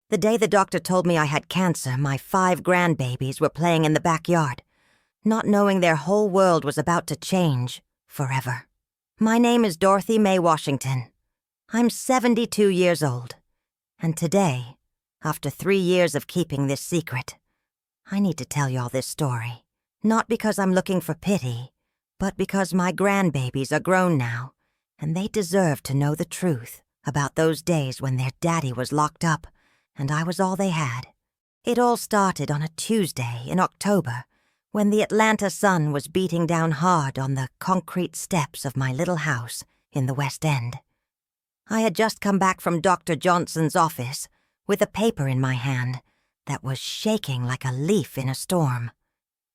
The day the doctor told me I had cancer, my 5 grandbabies were playing in the backyard, not knowing their whole world was about to change forever. My name is Dorothy Mae Washington. I'm 72 years old. And today, after 3 years of keeping this secret, I need to tell y'all this story. Not because I'm looking for pity, but because my grandbabies are grown now, and they deserve to know the truth about those days when their daddy was locked up and I was all they had. It all started on a Tuesday in October, when the Atlanta sun was beating down hard on the concrete steps of my little house in the West End. I had just come back from Dr. Johnson's office with a paper in my hand that was shaking like a leaf in a storm.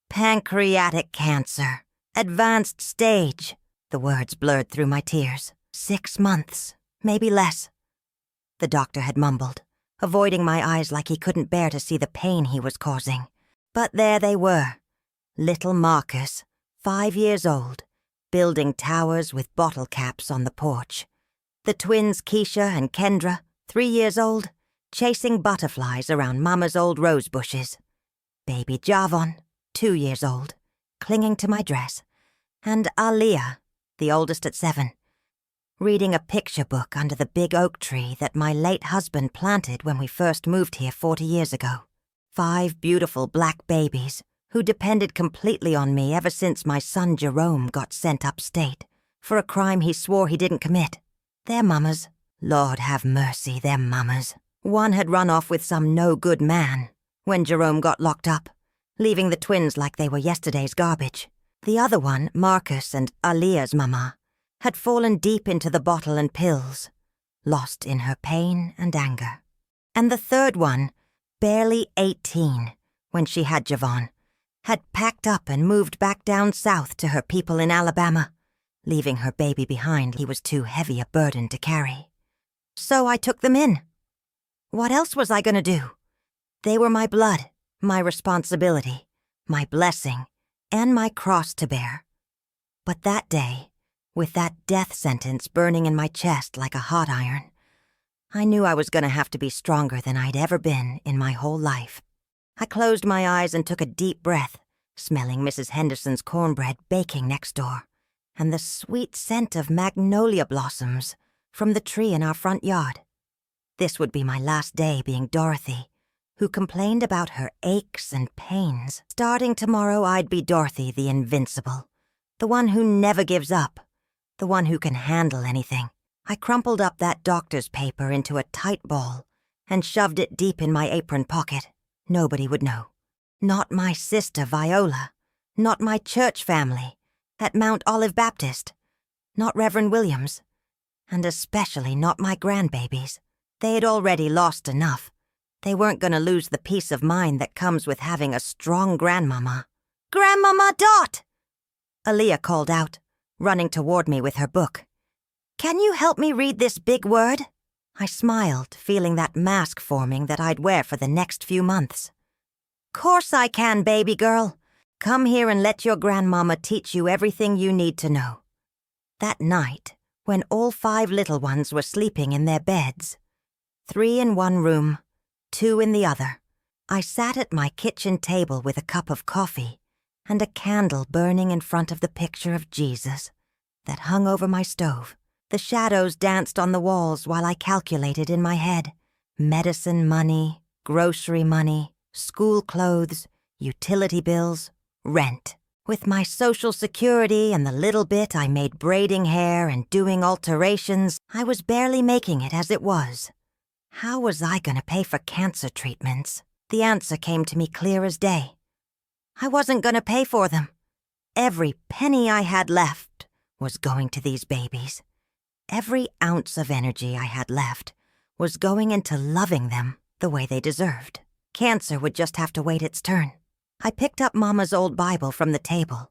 Pancreatic cancer. Advanced stage. The words blurred through my tears. 6 months, maybe less. The doctor had mumbled, avoiding my eyes like he couldn't bear to see the pain he was causing. But there they were. Little Marcus, 5 years old, building towers with bottle caps on the porch. The twins Keisha and Kendra, 3 years old, chasing butterflies around Mama's old rose bushes. Baby Javon, 2 years old, clinging to my dress. And Aaliyah, the oldest at 7, reading a picture book under the big oak tree that my late husband planted when we first moved here 40 years ago. 5 beautiful black babies who depended completely on me ever since my son Jerome got sent upstate for a crime he swore he didn't commit. Their mamas, Lord have mercy, their mamas. One had run off with some no-good man when Jerome got locked up, leaving the twins like they were yesterday's garbage. The other one, Marcus and Aaliyah's mama, had fallen deep into the bottle and pills, lost in her pain and anger. And the third one, barely 18 when she had Javon, had packed up and moved back down south to her people in Alabama, leaving her baby behind. He was too heavy a burden to carry. So I took them in. What else was I going to do? They were my blood, my responsibility, my blessing, and my cross to bear. But that day, with that death sentence burning in my chest like a hot iron, I knew I was going to have to be stronger than I'd ever been in my whole life. I closed my eyes and took a deep breath, smelling Mrs. Henderson's cornbread baking next door, and the sweet scent of magnolia blossoms from the tree in our front yard. This would be my last day being Dorothy, who complained about her aches and pains. Starting tomorrow, I'd be Dorothy the Invincible, the one who never gives up, the one who can handle anything. I crumpled up that doctor's paper into a tight ball and shoved it deep in my apron pocket. Nobody would know. Not my sister Viola, not my church family at Mount Olive Baptist, not Reverend Williams, and especially not my grandbabies. They had already lost enough. They weren't going to lose the peace of mind that comes with having a strong grandmama. "Grandmama Dot!" Aaliyah called out, running toward me with her book. "Can you help me read this big word?" I smiled, feeling that mask forming that I'd wear for the next few months. "Course I can, baby girl. Come here and let your grandmama teach you everything you need to know." That night, when all 5 little ones were sleeping in their beds, 3 in one room, 2 in the other, I sat at my kitchen table with a cup of coffee and a candle burning in front of the picture of Jesus that hung over my stove. The shadows danced on the walls while I calculated in my head. Medicine money, grocery money, school clothes, utility bills, rent. With my Social Security and the little bit I made braiding hair and doing alterations, I was barely making it as it was. How was I going to pay for cancer treatments? The answer came to me clear as day. I wasn't going to pay for them. Every penny I had left was going to these babies. Every ounce of energy I had left was going into loving them the way they deserved. Cancer would just have to wait its turn. I picked up Mama's old Bible from the table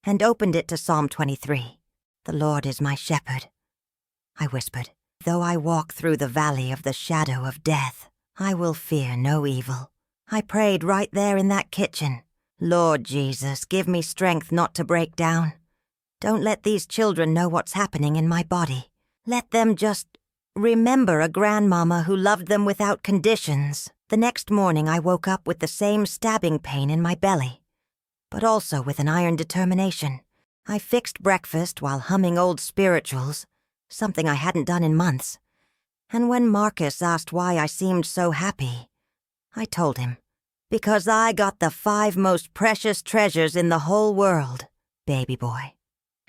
and opened it to Psalm 23. "The Lord is my shepherd," I whispered. "Though I walk through the valley of the shadow of death, I will fear no evil." I prayed right there in that kitchen. "Lord Jesus, give me strength not to break down. Don't let these children know what's happening in my body. Let them just remember a grandmama who loved them without conditions. The next morning I woke up with the same stabbing pain in my belly, but also with an iron determination. I fixed breakfast while humming old spirituals, something I hadn't done in months. And when Marcus asked why I seemed so happy, I told him, because I got the 5 most precious treasures in the whole world, baby boy.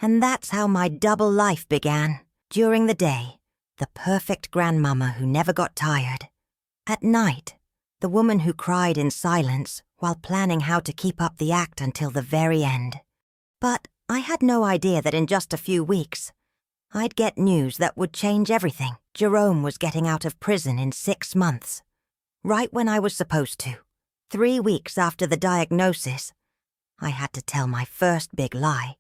And that's how my double life began. During the day, the perfect grandmama who never got tired. At night, the woman who cried in silence while planning how to keep up the act until the very end. But I had no idea that in just a few weeks, I'd get news that would change everything. Jerome was getting out of prison in 6 months, right when I was supposed to. 3 weeks after the diagnosis, I had to tell my first big lie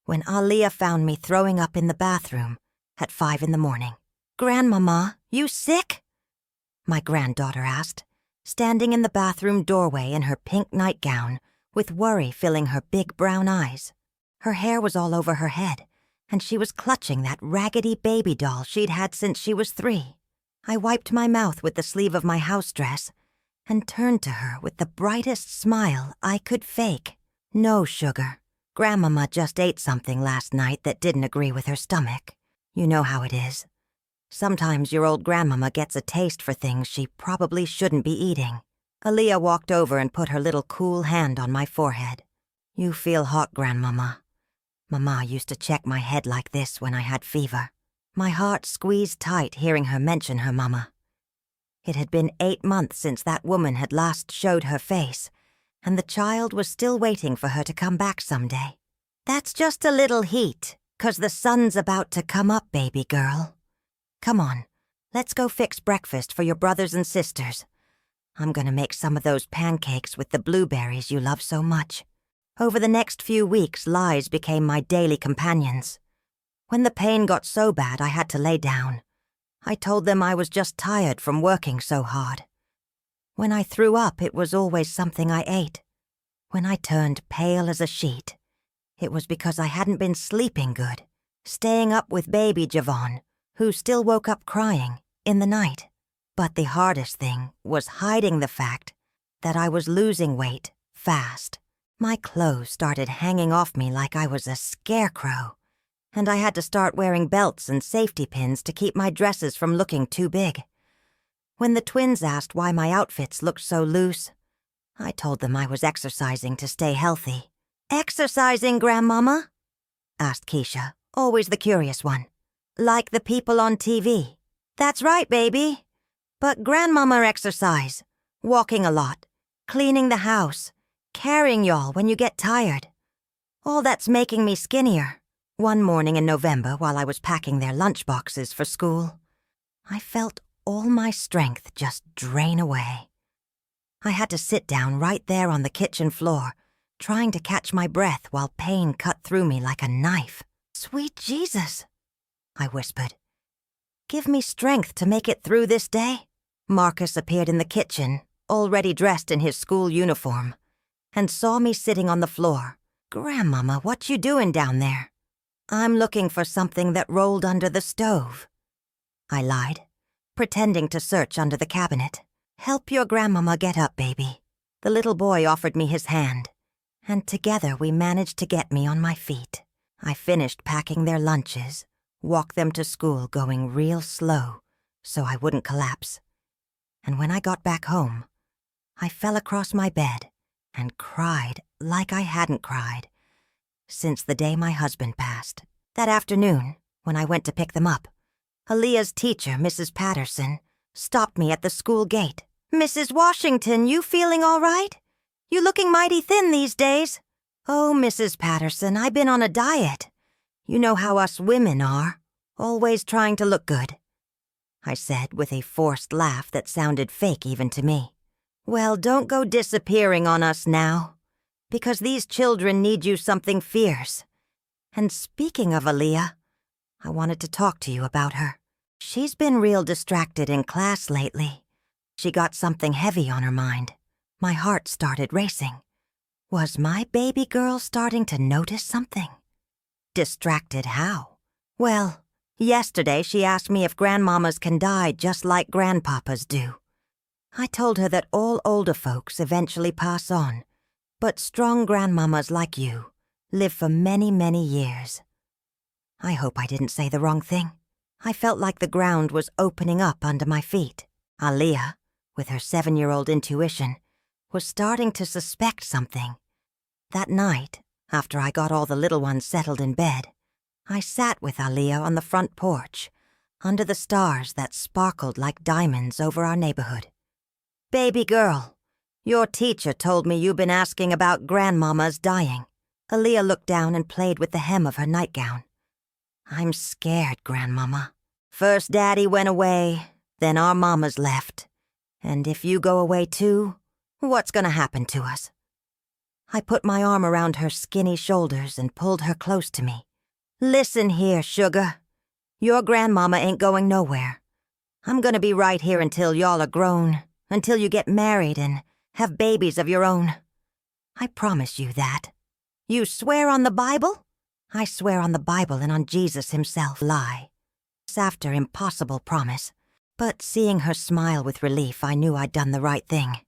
when Aaliyah found me throwing up in the bathroom at 5 in the morning. "Grandmama, you sick?" my granddaughter asked, standing in the bathroom doorway in her pink nightgown with worry filling her big brown eyes. Her hair was all over her head, and she was clutching that raggedy baby doll she'd had since she was 3. I wiped my mouth with the sleeve of my house dress and turned to her with the brightest smile I could fake. "No, sugar. Grandmama just ate something last night that didn't agree with her stomach. You know how it is. Sometimes your old grandmama gets a taste for things she probably shouldn't be eating." Aaliyah walked over and put her little cool hand on my forehead. "You feel hot, grandmama. Mama used to check my head like this when I had fever." My heart squeezed tight hearing her mention her mama. It had been 8 months since that woman had last showed her face, and the child was still waiting for her to come back someday. "That's just a little heat, 'cause the sun's about to come up, baby girl. Come on, let's go fix breakfast for your brothers and sisters. I'm gonna make some of those pancakes with the blueberries you love so much." Over the next few weeks, lies became my daily companions. When the pain got so bad I had to lay down, I told them I was just tired from working so hard. When I threw up, it was always something I ate. When I turned pale as a sheet, it was because I hadn't been sleeping good, staying up with baby Javon, who still woke up crying in the night. But the hardest thing was hiding the fact that I was losing weight fast. My clothes started hanging off me like I was a scarecrow, and I had to start wearing belts and safety pins to keep my dresses from looking too big. When the twins asked why my outfits looked so loose, I told them I was exercising to stay healthy. "Exercising, Grandmama?" asked Keisha, always the curious one. "Like the people on TV?" "That's right, baby. But Grandmama exercise, walking a lot, cleaning the house, carrying y'all when you get tired. All that's making me skinnier." One morning in November, while I was packing their lunchboxes for school, I felt all my strength just drain away. I had to sit down right there on the kitchen floor, trying to catch my breath while pain cut through me like a knife. "Sweet Jesus," I whispered. "Give me strength to make it through this day." Marcus appeared in the kitchen, already dressed in his school uniform, and saw me sitting on the floor. "Grandmama, what you doing down there?" "I'm looking for something that rolled under the stove," I lied, pretending to search under the cabinet. "Help your grandmama get up, baby." The little boy offered me his hand, and together we managed to get me on my feet. I finished packing their lunches, walked them to school going real slow so I wouldn't collapse. And when I got back home, I fell across my bed and cried like I hadn't cried since the day my husband passed. That afternoon, when I went to pick them up, Aaliyah's teacher, Mrs. Patterson, stopped me at the school gate. "Mrs. Washington, you feeling all right? You looking mighty thin these days." "Oh, Mrs. Patterson, I been on a diet. You know how us women are, always trying to look good," I said with a forced laugh that sounded fake even to me. "Well, don't go disappearing on us now, because these children need you something fierce. And speaking of Aaliyah, I wanted to talk to you about her. She's been real distracted in class lately. She got something heavy on her mind." My heart started racing. Was my baby girl starting to notice something? Distracted how? Well, Yesterday, she asked me if grandmamas can die just like grandpapas do. I told her that all older folks eventually pass on, but strong grandmamas like you live for many, many years. I hope I didn't say the wrong thing. I felt like the ground was opening up under my feet. Aaliyah, with her 7-year-old intuition, was starting to suspect something. That night, after I got all the little ones settled in bed, I sat with Aaliyah on the front porch, under the stars that sparkled like diamonds over our neighborhood. "Baby girl, your teacher told me you've been asking about grandmamas dying." Aaliyah looked down and played with the hem of her nightgown. "I'm scared, Grandmama. First Daddy went away, then our mamas left. And if you go away too, what's gonna happen to us?" I put my arm around her skinny shoulders and pulled her close to me. "Listen here, sugar. Your grandmama ain't going nowhere. I'm gonna be right here until y'all are grown, until you get married and have babies of your own. I promise you that. You swear on the Bible?" "I swear on the Bible and on Jesus himself." Lie. After impossible promise, but seeing her smile with relief, I knew I'd done the right thing.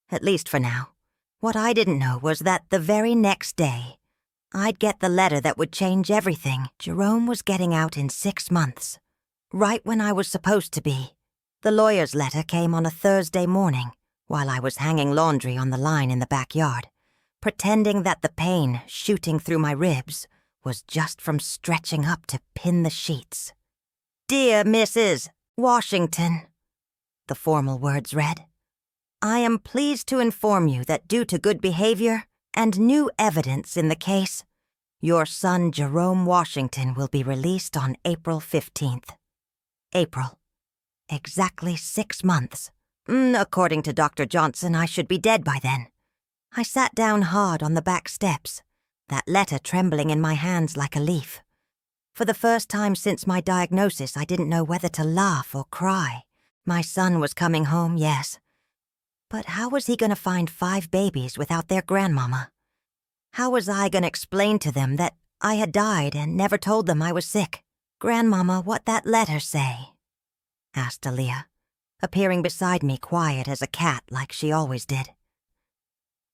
At least for now. What I didn't know was that the very next day, I'd get the letter that would change everything. Jerome was getting out in 6 months, right when I was supposed to be. The lawyer's letter came on a Thursday morning, while I was hanging laundry on the line in the backyard, pretending that the pain shooting through my ribs was just from stretching up to pin the sheets. "Dear Mrs. Washington," the formal words read, "I am pleased to inform you that due to good behavior and new evidence in the case, your son Jerome Washington will be released on April 15th. April. Exactly 6 months. According to Dr. Johnson, I should be dead by then. I sat down hard on the back steps, that letter trembling in my hands like a leaf. For the first time since my diagnosis, I didn't know whether to laugh or cry. My son was coming home, yes. But how was he going to find 5 babies without their grandmama? How was I going to explain to them that I had died and never told them I was sick? "Grandmama, what that letter say?" asked Aaliyah, appearing beside me quiet as a cat like she always did.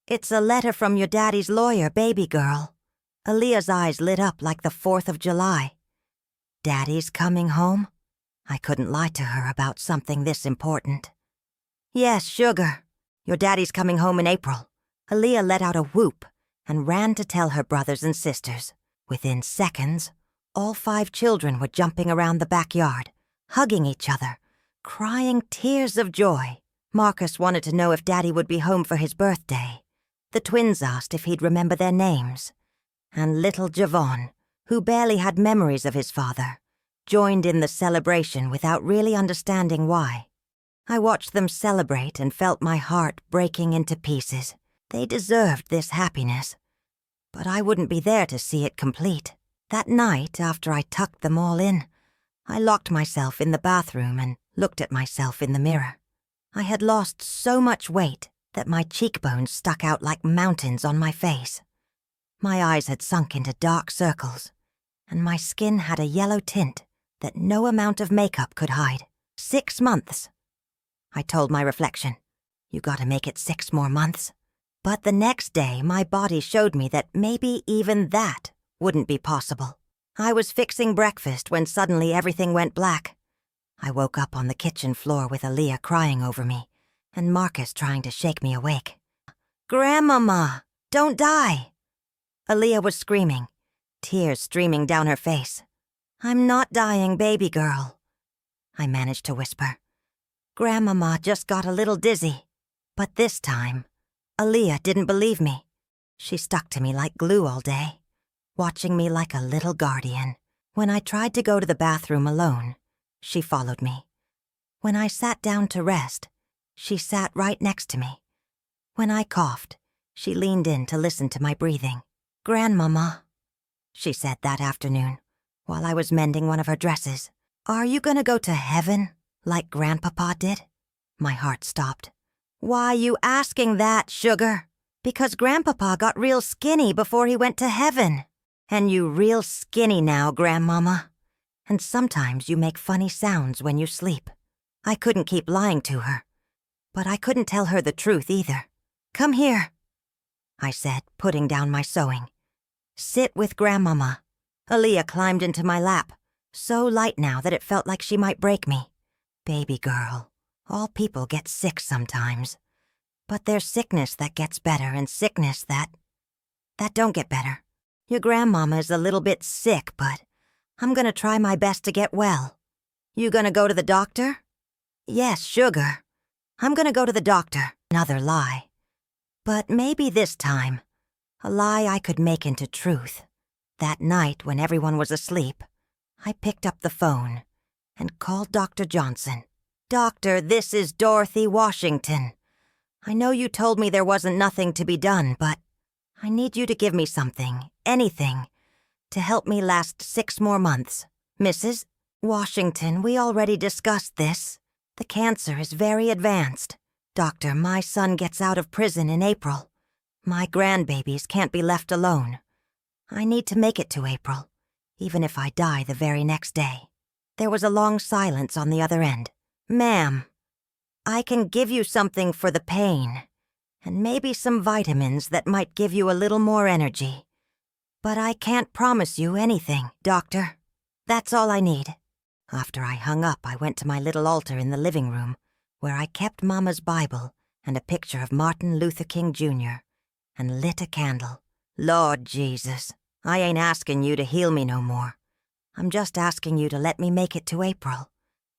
"It's a letter from your daddy's lawyer, baby girl." Aaliyah's eyes lit up like the 4th of July. "Daddy's coming home?" I couldn't lie to her about something this important. "Yes, sugar. Your daddy's coming home in April." Aaliyah let out a whoop and ran to tell her brothers and sisters. Within seconds, all 5 children were jumping around the backyard, hugging each other, crying tears of joy. Marcus wanted to know if Daddy would be home for his birthday. The twins asked if he'd remember their names. And little Javon, who barely had memories of his father, joined in the celebration without really understanding why. I watched them celebrate and felt my heart breaking into pieces. They deserved this happiness. But I wouldn't be there to see it complete. That night, after I tucked them all in, I locked myself in the bathroom and looked at myself in the mirror. I had lost so much weight that my cheekbones stuck out like mountains on my face. My eyes had sunk into dark circles, and my skin had a yellow tint that no amount of makeup could hide. 6 months. I told my reflection, "You gotta make it 6 more months." But the next day, my body showed me that maybe even that wouldn't be possible. I was fixing breakfast when suddenly everything went black. I woke up on the kitchen floor with Aaliyah crying over me, and Marcus trying to shake me awake. "Grandmama, don't die!" Aaliyah was screaming, tears streaming down her face. "I'm not dying, baby girl," I managed to whisper. "Grandmama just got a little dizzy." But this time, Aaliyah didn't believe me. She stuck to me like glue all day, watching me like a little guardian. When I tried to go to the bathroom alone, she followed me. When I sat down to rest, she sat right next to me. When I coughed, she leaned in to listen to my breathing. "Grandmama," she said that afternoon, while I was mending one of her dresses, "are you gonna go to heaven like Grandpapa did?" My heart stopped. "Why you asking that, sugar?" "Because Grandpapa got real skinny before he went to heaven. And you real skinny now, Grandmama. and sometimes you make funny sounds when you sleep. I couldn't keep lying to her, but I couldn't tell her the truth either. Come here, I said, putting down my sewing. Sit with Grandmama. Aaliyah climbed into my lap, so light now that it felt like she might break me. Baby girl, all people get sick sometimes. But there's sickness that gets better and sickness that don't get better. Your grandmama is a little bit sick, but I'm gonna try my best to get well. You gonna go to the doctor? Yes, sugar. I'm gonna go to the doctor. Another lie. But maybe this time, a lie I could make into truth. That night when everyone was asleep, I picked up the phone and called Dr. Johnson. Doctor, this is Dorothy Washington. I know you told me there wasn't nothing to be done, but I need you to give me something, anything, to help me last 6 more months. Mrs. Washington, we already discussed this. The cancer is very advanced. Doctor, my son gets out of prison in April. My grandbabies can't be left alone. I need to make it to April, even if I die the very next day. There was a long silence on the other end. Ma'am, I can give you something for the pain, and maybe some vitamins that might give you a little more energy. But I can't promise you anything, Doctor. That's all I need. After I hung up, I went to my little altar in the living room, where I kept Mama's Bible and a picture of Martin Luther King Jr., and lit a candle. Lord Jesus, I ain't asking you to heal me no more. I'm just asking you to let me make it to April.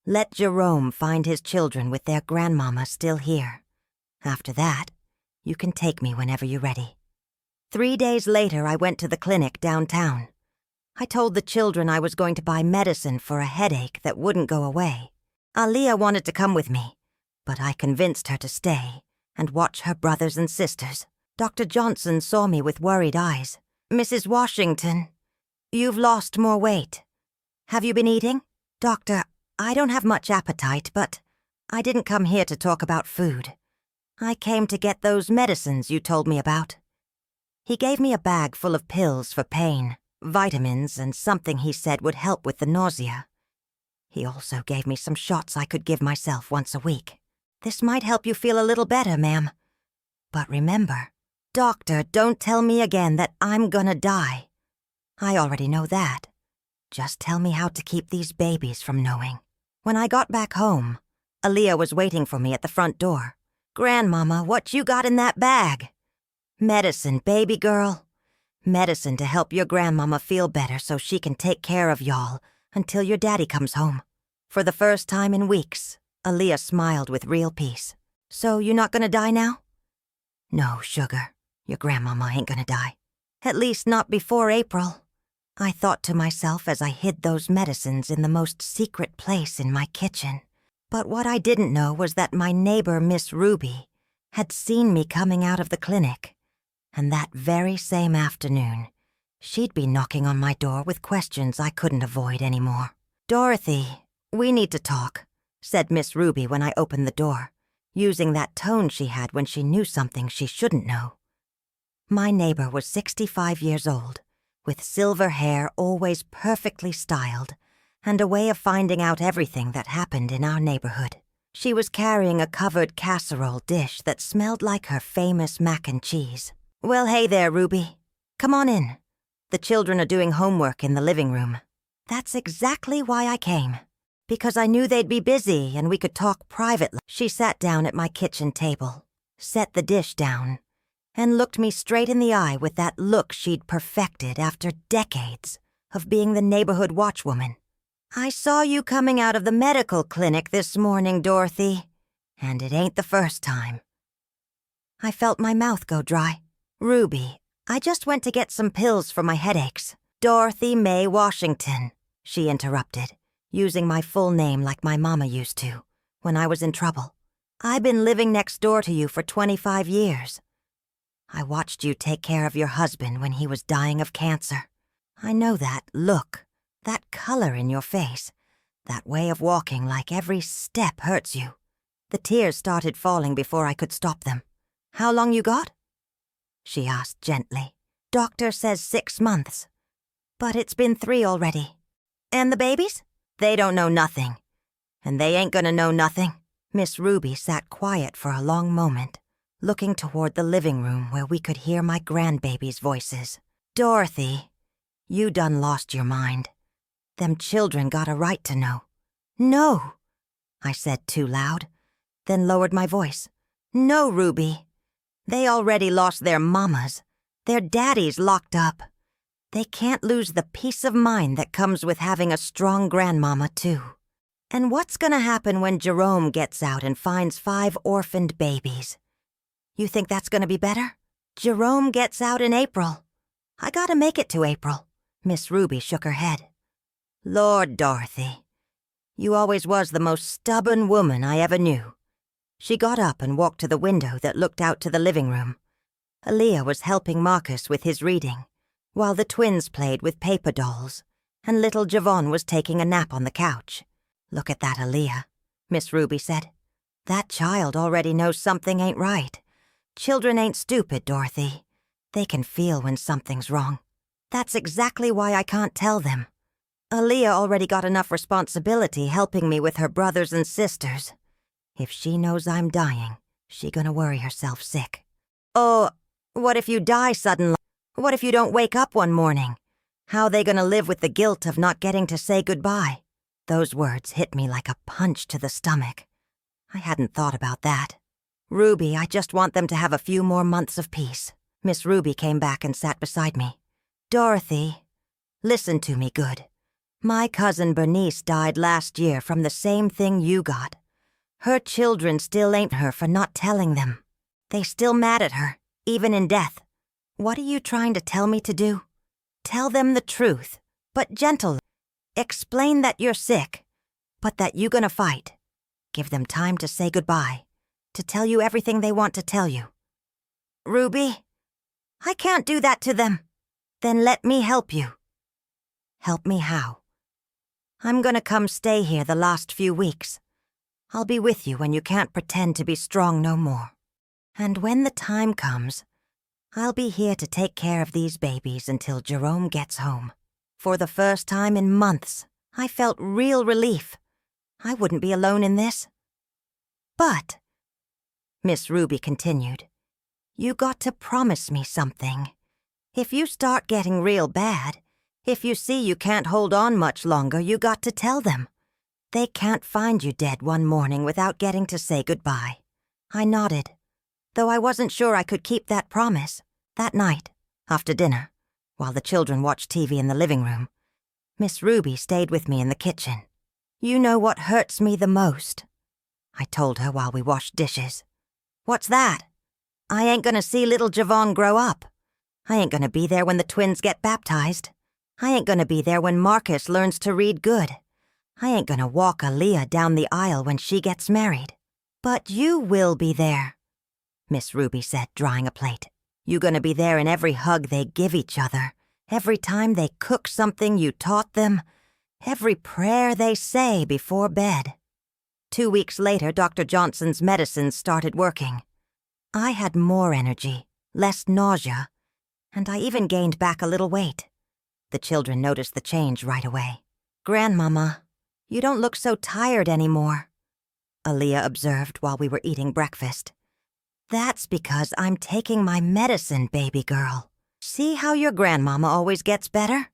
Let Jerome find his children with their grandmama still here. After that, you can take me whenever you're ready. 3 days later, I went to the clinic downtown. I told the children I was going to buy medicine for a headache that wouldn't go away. Aaliyah wanted to come with me, but I convinced her to stay and watch her brothers and sisters. Dr. Johnson saw me with worried eyes. Mrs. Washington, you've lost more weight. Have you been eating? Doctor, I don't have much appetite, but I didn't come here to talk about food. I came to get those medicines you told me about. He gave me a bag full of pills for pain, vitamins, and something he said would help with the nausea. He also gave me some shots I could give myself once a week. This might help you feel a little better, ma'am. But remember, Doctor, don't tell me again that I'm gonna die. I already know that. Just tell me how to keep these babies from knowing. When I got back home, Aaliyah was waiting for me at the front door. Grandmama, what you got in that bag? Medicine, baby girl. Medicine to help your grandmama feel better so she can take care of y'all until your daddy comes home. For the first time in weeks, Aaliyah smiled with real peace. So you're not gonna die now? No, sugar. Your grandmama ain't gonna die. At least not before April. I thought to myself as I hid those medicines in the most secret place in my kitchen. But what I didn't know was that my neighbor, Miss Ruby, had seen me coming out of the clinic. And that very same afternoon, she'd be knocking on my door with questions I couldn't avoid anymore. Dorothy, we need to talk, said Miss Ruby when I opened the door, using that tone she had when she knew something she shouldn't know. My neighbor was 65 years old, with silver hair always perfectly styled, and a way of finding out everything that happened in our neighborhood. She was carrying a covered casserole dish that smelled like her famous mac and cheese. Well, hey there, Ruby. Come on in. The children are doing homework in the living room. That's exactly why I came. Because I knew they'd be busy and we could talk privately. She sat down at my kitchen table, set the dish down, and looked me straight in the eye with that look she'd perfected after decades of being the neighborhood watchwoman. I saw you coming out of the medical clinic this morning, Dorothy, and it ain't the first time. I felt my mouth go dry. Ruby, I just went to get some pills for my headaches. Dorothy Mae Washington, she interrupted, using my full name like my mama used to, when I was in trouble. I've been living next door to you for 25 years. I watched you take care of your husband when he was dying of cancer. I know that look, that color in your face, that way of walking like every step hurts you. The tears started falling before I could stop them. How long you got? She asked gently. Doctor says 6 months. But it's been 3 already. And the babies? They don't know nothing. And they ain't gonna know nothing. Miss Ruby sat quiet for a long moment, looking toward the living room where we could hear my grandbabies' voices. Dorothy, you done lost your mind. Them children got a right to know. No, I said too loud, then lowered my voice. No, Ruby. They already lost their mamas. Their daddies locked up. They can't lose the peace of mind that comes with having a strong grandmama, too. And what's gonna happen when Jerome gets out and finds 5 orphaned babies? You think that's gonna be better? Jerome gets out in April. I gotta make it to April. Miss Ruby shook her head. Lord, Dorothy, you always was the most stubborn woman I ever knew. She got up and walked to the window that looked out to the living room. Aaliyah was helping Marcus with his reading, while the twins played with paper dolls, and little Javon was taking a nap on the couch. Look at that Aaliyah, Miss Ruby said. That child already knows something ain't right. Children ain't stupid, Dorothy. They can feel when something's wrong. That's exactly why I can't tell them. Aaliyah already got enough responsibility helping me with her brothers and sisters. If she knows I'm dying, she gonna worry herself sick. Oh, what if you die suddenly? What if you don't wake up one morning? How they gonna live with the guilt of not getting to say goodbye? Those words hit me like a punch to the stomach. I hadn't thought about that. Ruby, I just want them to have a few more months of peace. Miss Ruby came back and sat beside me. Dorothy, listen to me good. My cousin Bernice died last year from the same thing you got. Her children still ain't her for not telling them. They still mad at her, even in death. What are you trying to tell me to do? Tell them the truth, but gentle. Explain that you're sick, but that you gonna fight. Give them time to say goodbye, to tell you everything they want to tell you. Ruby, I can't do that to them. Then let me help you. Help me how? I'm gonna come stay here the last few weeks. I'll be with you when you can't pretend to be strong no more. And when the time comes, I'll be here to take care of these babies until Jerome gets home. For the first time in months, I felt real relief. I wouldn't be alone in this. But, Miss Ruby continued, you got to promise me something. If you start getting real bad, if you see you can't hold on much longer, you got to tell them. They can't find you dead one morning without getting to say goodbye. I nodded, though I wasn't sure I could keep that promise. That night, after dinner, while the children watched TV in the living room, Miss Ruby stayed with me in the kitchen. You know what hurts me the most? I told her while we washed dishes. What's that? I ain't gonna see little Javon grow up. I ain't gonna be there when the twins get baptized. I ain't gonna be there when Marcus learns to read good. I ain't gonna walk Aaliyah down the aisle when she gets married. But you will be there, Miss Ruby said, drawing a plate. You gonna be there in every hug they give each other, every time they cook something you taught them, every prayer they say before bed. 2 weeks later, Dr. Johnson's medicines started working. I had more energy, less nausea, and I even gained back a little weight. The children noticed the change right away. Grandmama, you don't look so tired anymore, Aaliyah observed while we were eating breakfast. That's because I'm taking my medicine, baby girl. See how your grandmama always gets better?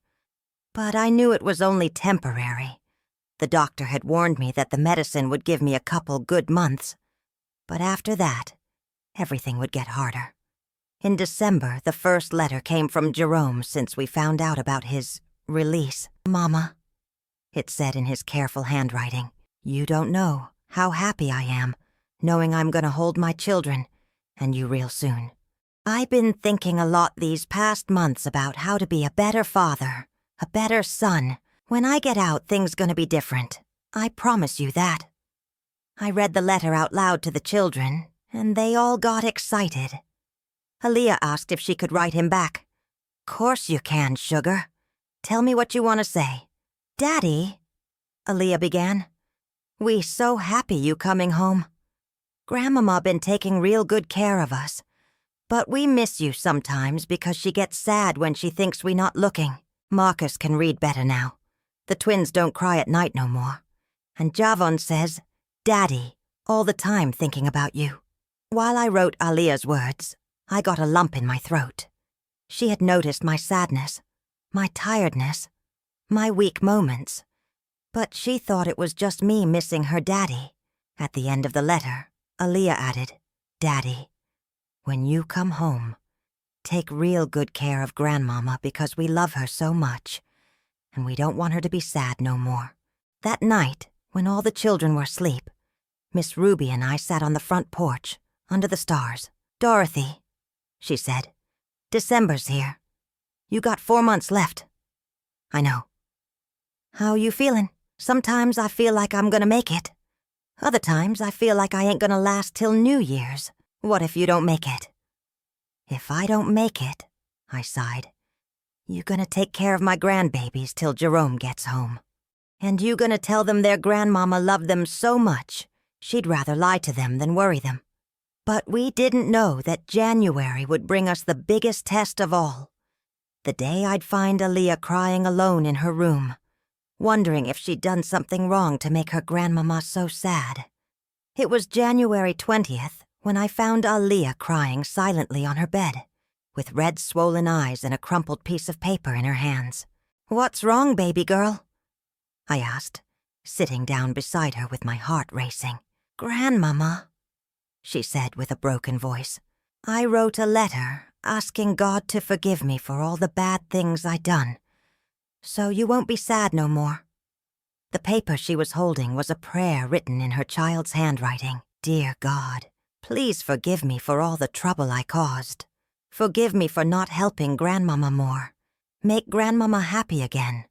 But I knew it was only temporary. The doctor had warned me that the medicine would give me a couple good months. But after that, everything would get harder. In December, the first letter came from Jerome since we found out about his release. Mama, it said in his careful handwriting, you don't know how happy I am knowing I'm gonna hold my children and you real soon. I've been thinking a lot these past months about how to be a better father, a better son. When I get out, things gonna be different. I promise you that. I read the letter out loud to the children, and they all got excited. Aaliyah asked if she could write him back. Course you can, sugar. Tell me what you want to say. Daddy, Aaliyah began, we so happy you coming home. Grandmama been taking real good care of us, but we miss you sometimes because she gets sad when she thinks we not looking. Marcus can read better now. The twins don't cry at night no more. And Javon says, Daddy, all the time thinking about you. While I wrote Aaliyah's words, I got a lump in my throat. She had noticed my sadness, my tiredness, my weak moments. But she thought it was just me missing her daddy. At the end of the letter, Aaliyah added, Daddy, when you come home, take real good care of Grandmama because we love her so much, and we don't want her to be sad no more. That night, when all the children were asleep, Miss Ruby and I sat on the front porch, under the stars. Dorothy, she said, December's here. You got 4 months left. I know. How you feeling? Sometimes I feel like I'm gonna make it. Other times I feel like I ain't gonna last till New Year's. What if you don't make it? If I don't make it, I sighed, you gonna take care of my grandbabies till Jerome gets home. And you gonna tell them their grandmama loved them so much, she'd rather lie to them than worry them. But we didn't know that January would bring us the biggest test of all. The day I'd find Aaliyah crying alone in her room, wondering if she'd done something wrong to make her grandmama so sad. It was January 20th when I found Aaliyah crying silently on her bed, with red swollen eyes and a crumpled piece of paper in her hands. What's wrong, baby girl? I asked, sitting down beside her with my heart racing. Grandmama, she said with a broken voice. I wrote a letter asking God to forgive me for all the bad things I'd done, so you won't be sad no more. The paper she was holding was a prayer written in her child's handwriting. Dear God, please forgive me for all the trouble I caused. Forgive me for not helping Grandmama more. Make Grandmama happy again.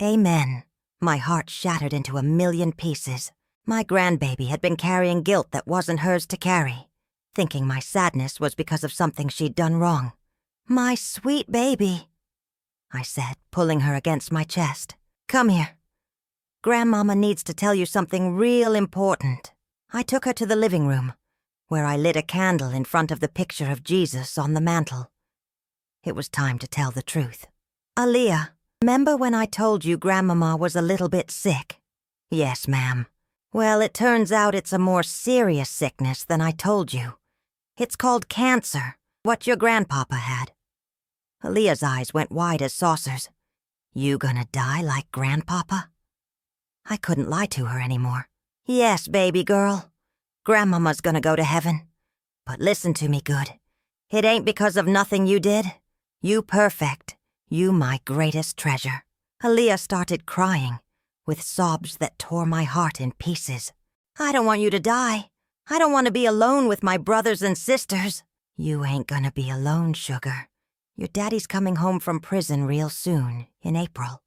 Amen. My heart shattered into a million pieces. My grandbaby had been carrying guilt that wasn't hers to carry, thinking my sadness was because of something she'd done wrong. My sweet baby, I said, pulling her against my chest. Come here. Grandmama needs to tell you something real important. I took her to the living room, where I lit a candle in front of the picture of Jesus on the mantel. It was time to tell the truth. Aaliyah, remember when I told you Grandmama was a little bit sick? Yes, ma'am. Well, it turns out it's a more serious sickness than I told you. It's called cancer, what your grandpapa had. Aaliyah's eyes went wide as saucers. You gonna die like Grandpapa? I couldn't lie to her anymore. Yes, baby girl. Grandmama's gonna go to heaven. But listen to me good. It ain't because of nothing you did. You perfect. You my greatest treasure. Aaliyah started crying, with sobs that tore my heart in pieces. I don't want you to die. I don't want to be alone with my brothers and sisters. You ain't gonna be alone, sugar. Your daddy's coming home from prison real soon, in April.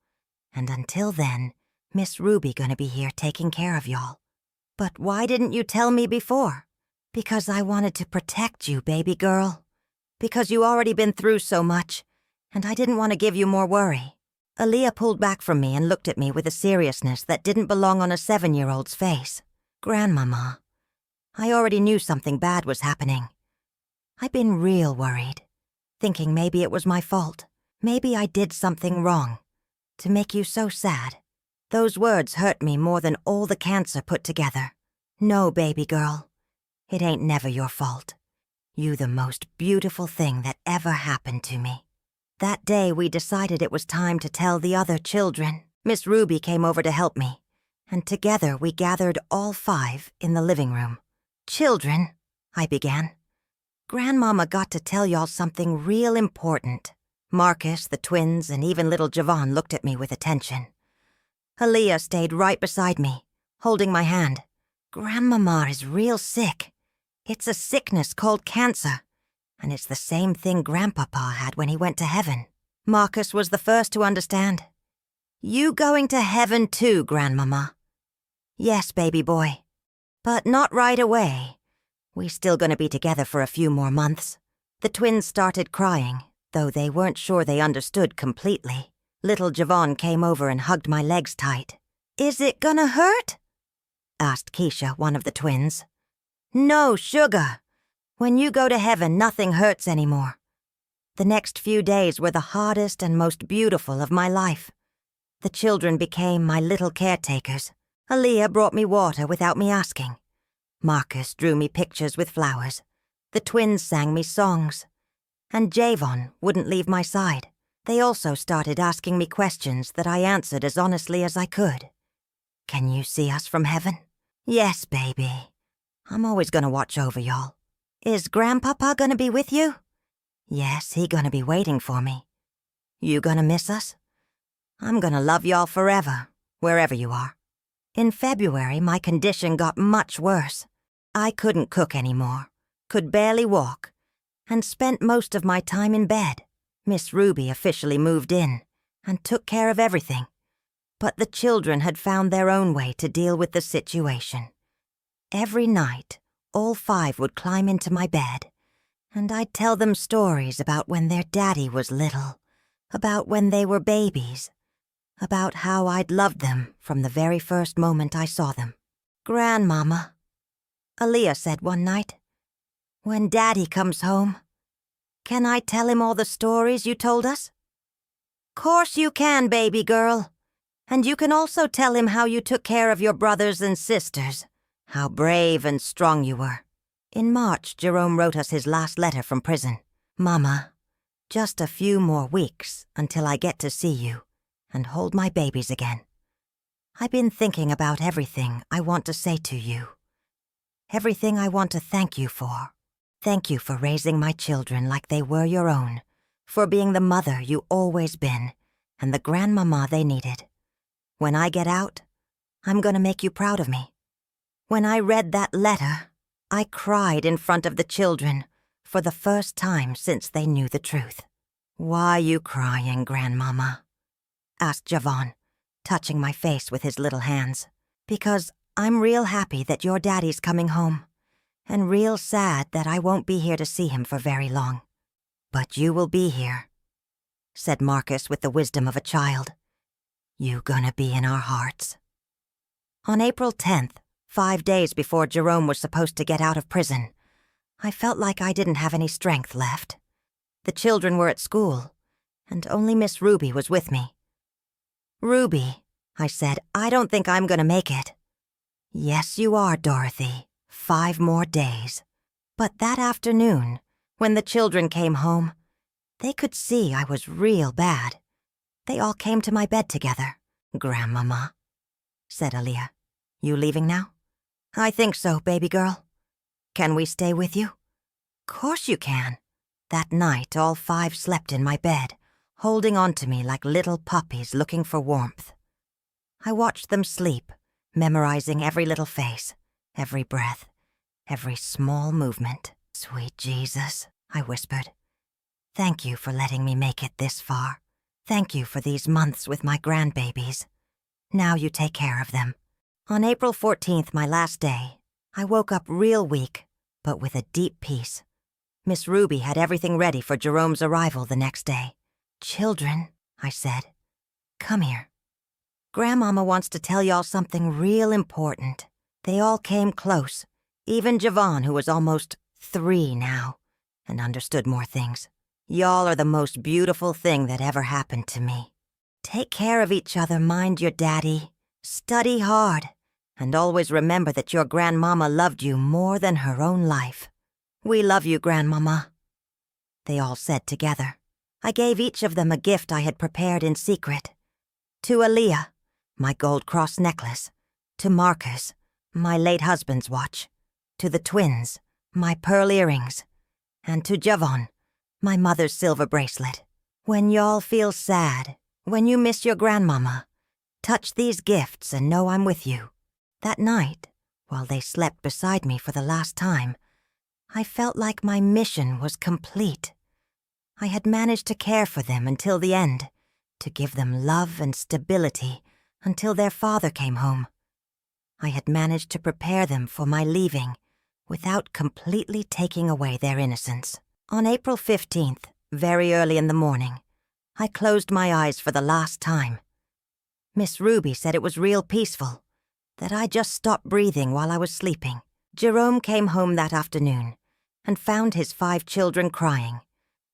And until then, Miss Ruby gonna be here taking care of y'all. But why didn't you tell me before? Because I wanted to protect you, baby girl. Because you already been through so much, and I didn't want to give you more worry. Aaliyah pulled back from me and looked at me with a seriousness that didn't belong on a 7-year-old's face. Grandmama, I already knew something bad was happening. I've been real worried, thinking maybe it was my fault. Maybe I did something wrong, to make you so sad. Those words hurt me more than all the cancer put together. No, baby girl, it ain't never your fault. You the most beautiful thing that ever happened to me. That day we decided it was time to tell the other children. Miss Ruby came over to help me, and together we gathered all 5 in the living room. Children, I began. Grandmama got to tell y'all something real important. Marcus, the twins, and even little Javon looked at me with attention. Aaliyah stayed right beside me, holding my hand. Grandmama is real sick. It's a sickness called cancer, and it's the same thing Grandpapa had when he went to heaven. Marcus was the first to understand. You going to heaven too, Grandmama? Yes, baby boy. But not right away. We still gonna be together for a few more months. The twins started crying, though they weren't sure they understood completely. Little Javon came over and hugged my legs tight. Is it gonna hurt? Asked Keisha, one of the twins. No, sugar. When you go to heaven, nothing hurts anymore. The next few days were the hardest and most beautiful of my life. The children became my little caretakers. Aaliyah brought me water without me asking. Marcus drew me pictures with flowers. The twins sang me songs. And Javon wouldn't leave my side. They also started asking me questions that I answered as honestly as I could. Can you see us from heaven? Yes, baby. I'm always gonna watch over y'all. Is Grandpapa gonna be with you? Yes, he gonna be waiting for me. You gonna miss us? I'm gonna love y'all forever, wherever you are. In February, my condition got much worse. I couldn't cook anymore, could barely walk, and spent most of my time in bed. Miss Ruby officially moved in and took care of everything. But the children had found their own way to deal with the situation. Every night, all 5 would climb into my bed, and I'd tell them stories about when their daddy was little, about when they were babies, about how I'd loved them from the very first moment I saw them. Grandmama, Aaliyah said one night, when Daddy comes home, can I tell him all the stories you told us? Course you can, baby girl. And you can also tell him how you took care of your brothers and sisters, how brave and strong you were. In March, Jerome wrote us his last letter from prison. Mama, just a few more weeks until I get to see you and hold my babies again. I've been thinking about everything I want to say to you. Everything I want to thank you for. Thank you for raising my children like they were your own, for being the mother you always been, and the grandmama they needed. When I get out, I'm gonna make you proud of me. When I read that letter, I cried in front of the children for the first time since they knew the truth. Why you crying, Grandmama? Asked Javon, touching my face with his little hands. Because I'm real happy that your daddy's coming home, and real sad that I won't be here to see him for very long. But you will be here, said Marcus with the wisdom of a child. You gonna be in our hearts. On April 10th, 5 days before Jerome was supposed to get out of prison, I felt like I didn't have any strength left. The children were at school, and only Miss Ruby was with me. Ruby, I said, I don't think I'm gonna make it. Yes, you are, Dorothy. 5 more days. But that afternoon, when the children came home, they could see I was real bad. They all came to my bed together. Grandmama, said Aaliyah. You leaving now? I think so, baby girl. Can we stay with you? Course you can. That night, all 5 slept in my bed, holding on to me like little puppies looking for warmth. I watched them sleep, memorizing every little face, every breath, every small movement. Sweet Jesus, I whispered. Thank you for letting me make it this far. Thank you for these months with my grandbabies. Now you take care of them. On April 14th, my last day, I woke up real weak, but with a deep peace. Miss Ruby had everything ready for Jerome's arrival the next day. Children, I said, come here. Grandmama wants to tell y'all something real important. They all came close, even Javon, who was almost 3 now, and understood more things. Y'all are the most beautiful thing that ever happened to me. Take care of each other, mind your daddy. Study hard, and always remember that your grandmama loved you more than her own life. We love you, Grandmama, they all said together. I gave each of them a gift I had prepared in secret. To Aaliyah, my gold cross necklace. To Marcus, my late husband's watch. To the twins, my pearl earrings. And to Javon, my mother's silver bracelet. When y'all feel sad, when you miss your grandmama, touch these gifts and know I'm with you. That night, while they slept beside me for the last time, I felt like my mission was complete. I had managed to care for them until the end, to give them love and stability until their father came home. I had managed to prepare them for my leaving without completely taking away their innocence. On April 15th, very early in the morning, I closed my eyes for the last time. Miss Ruby said it was real peaceful, that I just stopped breathing while I was sleeping. Jerome came home that afternoon and found his 5 children crying,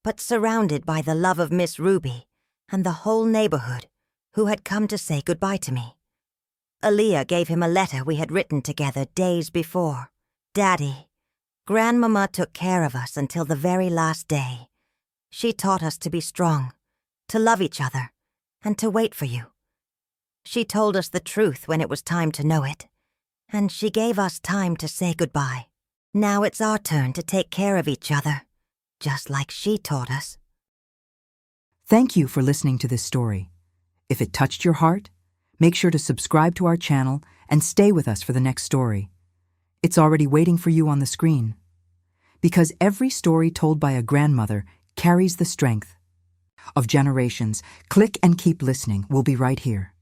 but surrounded by the love of Miss Ruby and the whole neighborhood, who had come to say goodbye to me. Aaliyah gave him a letter we had written together days before. Daddy, Grandmama took care of us until the very last day. She taught us to be strong, to love each other, and to wait for you. She told us the truth when it was time to know it, and she gave us time to say goodbye. Now it's our turn to take care of each other, just like she taught us. Thank you for listening to this story. If it touched your heart, make sure to subscribe to our channel and stay with us for the next story. It's already waiting for you on the screen. Because every story told by a grandmother carries the strength of generations. Click and keep listening. We'll be right here.